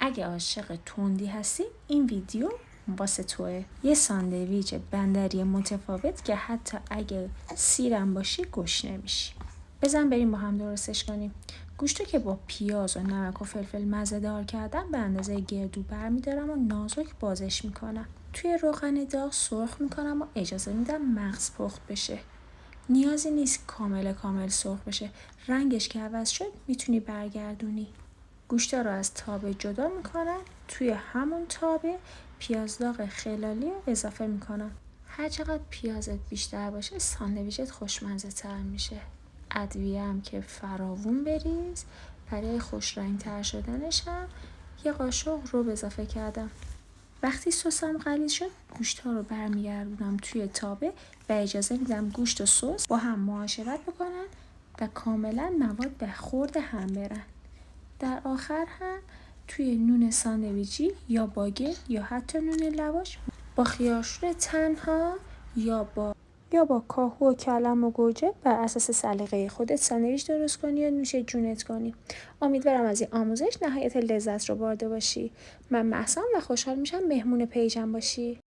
اگه عاشق تندی هستی این ویدیو واسه توه. یه ساندویچ بندری متفاوت که حتی اگه سیرم باشی گشنه نمیشی. بزن بریم با هم درستش کنیم. گوشتو که با پیاز و نمک و فلفل مزه دار کردم به اندازه گردو برمیدارم و نازک بازش میکنم. توی روغن داغ سرخ میکنم و اجازه میدم مغز پخت بشه. نیازی نیست کامل سرخ بشه. رنگش که عوض شد میتونی برگردونی. گوشت رو از تابه جدا میکنم. توی همون تابه پیاز داغ خلالی رو اضافه میکنم. هر چقدر پیازت بیشتر باشه ساندویچت خوشمزه تر میشه. ادویه هم که فراوون بریز. برای خوش رنگ تر شدنش هم یه قاشق رب اضافه کردم. وقتی سسم غلیظ شد گوشت ها رو برمیگردونم توی تابه و اجازه میدم گوشت و سس با هم معاشرت بکنن و کاملا مواد به خورد هم برن. در آخر هم توی نون ساندویچی یا باگت یا حتی نون لواش با خیارشور تنها یا با کاهو و کلم و گوجه بر اساس سلیقه خودت ساندویچ درست کنی یا نوش جونت کنی. امیدوارم از این آموزش نهایت لذت رو برده باشی. من مهسام و خوشحال میشم مهمون پیجم باشی.